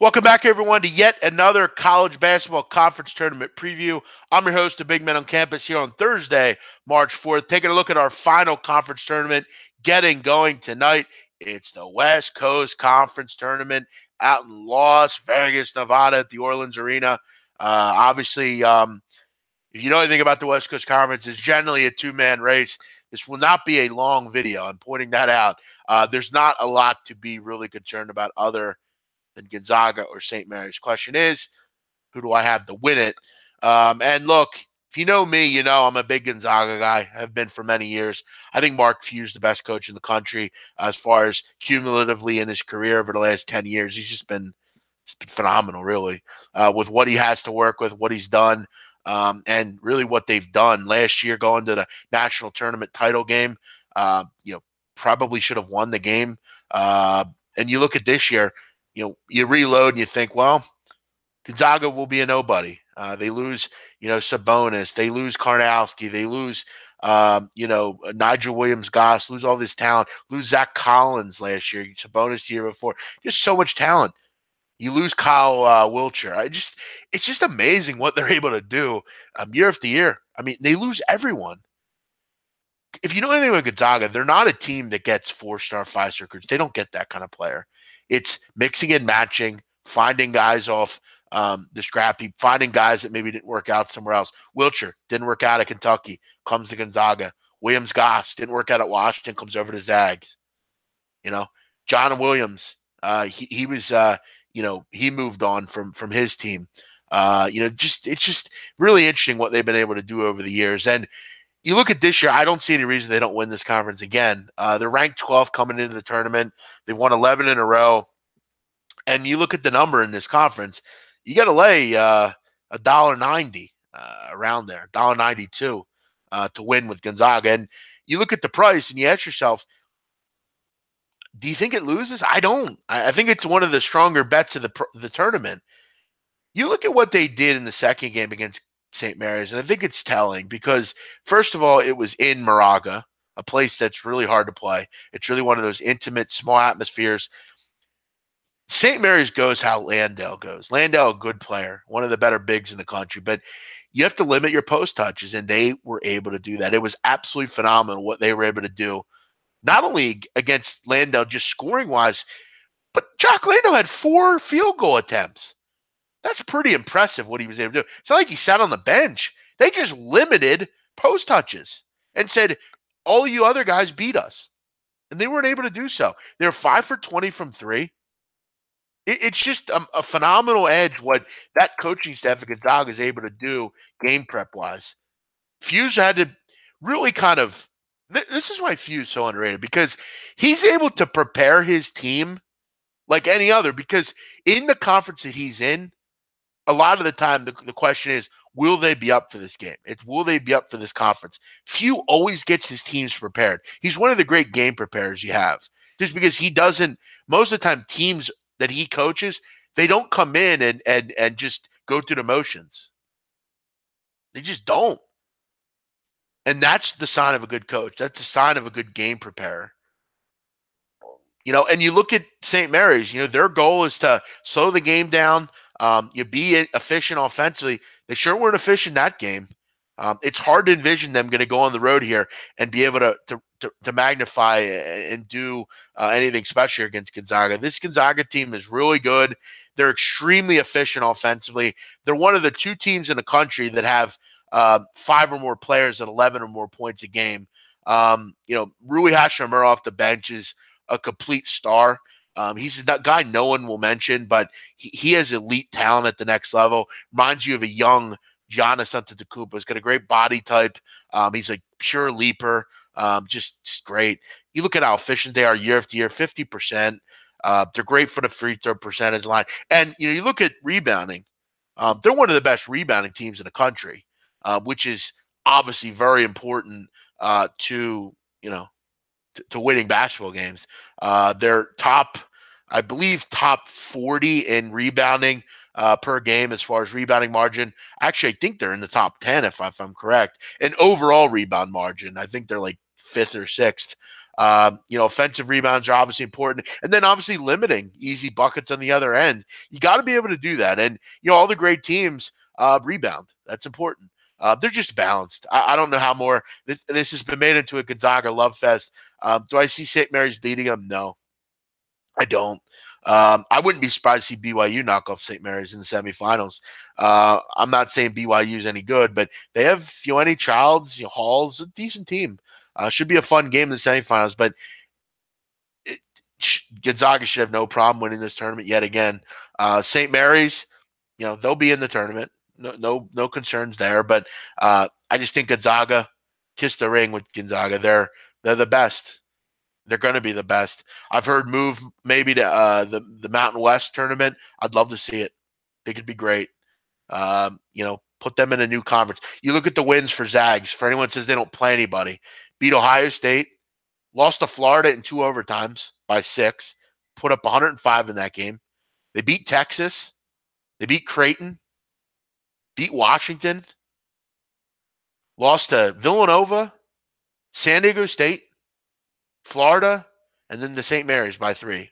Welcome back, everyone, to yet another college basketball conference tournament preview. I'm your host, the Big Men on Campus, here on Thursday, March 4th, taking a look at our final conference tournament getting going tonight. It's the West Coast Conference Tournament out in Las Vegas, Nevada at the Orleans Arena. Obviously, if you know anything about the West Coast Conference, it's generally a two-man race. This will not be a long video. I'm pointing that out. There's not a lot to be really concerned about other than Gonzaga or St. Mary's. Question is, who do I have to win it? And look, if you know me, you know I'm a big Gonzaga guy. I've been for many years. I think Mark Few's the best coach in the country as far as cumulatively in his career over the last 10 years. It's been phenomenal, really, with what he has to work with, what he's done, and really what they've done. Last year, going to the national tournament title game, probably should have won the game. And you look at this year, you reload and you think, well, Gonzaga will be a nobody. They lose, Sabonis. They lose Karnowski. They lose, Nigel Williams-Goss, lose all this talent, lose Zach Collins last year, Sabonis the year before. Just so much talent. You lose Kyle Wiltshire. It's just amazing what they're able to do year after year. I mean, they lose everyone. If you know anything about Gonzaga, they're not a team that gets 4-star, 5-star recruits. They don't get that kind of player. It's mixing and matching, finding guys off the scrap heap, finding guys that maybe didn't work out somewhere else. Wiltshire didn't work out at Kentucky, comes to Gonzaga. Williams-Goss didn't work out at Washington, comes over to Zags. John Williams, he was, he moved on from his team. It's just really interesting what they've been able to do over the years. And you look at this year, I don't see any reason they don't win this conference again. They're ranked 12th coming into the tournament. They've won 11 in a row. And you look at the number in this conference, you got to lay $1.90 around there, $1.92 to win with Gonzaga. And you look at the price and you ask yourself, do you think it loses? I don't. I think it's one of the stronger bets of the tournament. You look at what they did in the second game against St. Mary's, and I think it's telling because, first of all, it was in Moraga, a place that's really hard to play. It's really one of those intimate, small atmospheres. St. Mary's goes how Landale goes. Landale, a good player, one of the better bigs in the country, but you have to limit your post touches, and they were able to do that. It was absolutely phenomenal what they were able to do, not only against Landale just scoring-wise, but Jock Landale had 4 field goal attempts. That's pretty impressive what he was able to do. It's not like he sat on the bench. They just limited post touches and said, all you other guys beat us. And they weren't able to do so. They're 5 for 20 from 3. It's just a phenomenal edge what that coaching staff at Gonzaga is able to do game prep-wise. Few's had to really kind of – this is why Few's so underrated, because he's able to prepare his team like any other, because in the conference that he's in, a lot of the time, the question is, will they be up for this game? Will they be up for this conference? Few always gets his teams prepared. He's one of the great game preparers you have, just because he doesn't – most of the time, teams that he coaches, they don't come in and just go through the motions. They just don't. And that's the sign of a good coach. That's the sign of a good game preparer. And you look at St. Mary's, their goal is to slow the game down, you be efficient offensively. They sure weren't efficient that game. It's hard to envision them going to go on the road here and be able to magnify and do anything special against Gonzaga. This Gonzaga team is really good. They're extremely efficient offensively. They're one of the 2 teams in the country that have 5 or more players at 11 or more points a game. Rui Hachimura off the bench is a complete star. He's a guy no one will mention, but he has elite talent at the next level. Reminds you of a young Giannis Antetokounmpo. He's got a great body type. He's a pure leaper. Just great. You look at how efficient they are year after year, 50%. They're great for the free throw percentage line. And, you look at rebounding. They're one of the best rebounding teams in the country, which is obviously very important to winning basketball games. They're top 40 in rebounding per game as far as rebounding margin. Actually, I think they're in the top 10 if I'm correct. And overall rebound margin, I think they're like 5th or 6th. Offensive rebounds are obviously important. And then obviously limiting easy buckets on the other end. You got to be able to do that. And, all the great teams rebound. That's important. They're just balanced. I don't know how more this has been made into a Gonzaga love fest. Do I see St. Mary's beating them? No, I don't. I wouldn't be surprised to see BYU knock off St. Mary's in the semifinals. I'm not saying BYU is any good, but they have any Childs, Hall's a decent team. Should be a fun game in the semifinals, but Gonzaga should have no problem winning this tournament yet again. St. Mary's, they'll be in the tournament. No concerns there. But I just think Gonzaga kissed the ring with Gonzaga. They're the best. They're going to be the best. I've heard move maybe to the Mountain West tournament. I'd love to see it. They could be great. Put them in a new conference. You look at the wins for Zags. For anyone who says they don't play anybody, beat Ohio State, lost to Florida in 2 overtimes by 6, put up 105 in that game. They beat Texas. They beat Creighton, beat Washington, lost to Villanova, San Diego State, Florida, and then the St. Mary's by 3.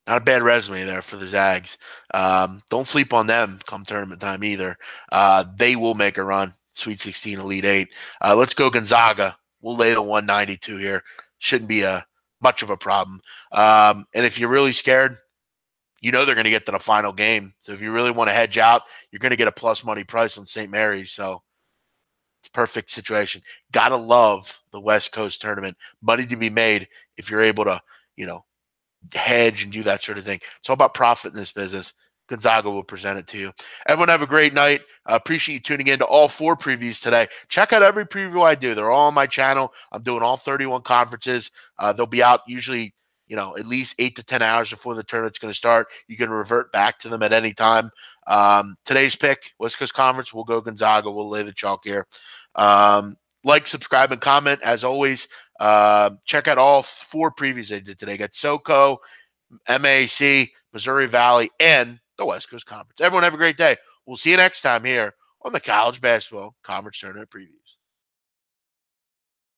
Not a bad resume there for the Zags. Don't sleep on them come tournament time either. They will make a run. Sweet 16, Elite 8. Let's go Gonzaga. We'll lay the 192 here. Shouldn't be much of a problem. And if you're really scared, they're going to get to the final game. So if you really want to hedge out, you're going to get a plus money price on St. Mary's. So it's a perfect situation. Got to love the West Coast tournament. Money to be made if you're able to, hedge and do that sort of thing. It's all about profit in this business. Gonzaga will present it to you. Everyone have a great night. Appreciate you tuning in to all 4 previews today. Check out every preview I do. They're all on my channel. I'm doing all 31 conferences. They'll be out usually, at least 8 to 10 hours before the tournament's going to start. You can revert back to them at any time. Today's pick, West Coast Conference, we'll go Gonzaga. We'll lay the chalk here. Like, subscribe, and comment. As always, check out all 4 previews I did today. Got SoCo, MAC, Missouri Valley, and the West Coast Conference. Everyone have a great day. We'll see you next time here on the College Basketball Conference Tournament Previews.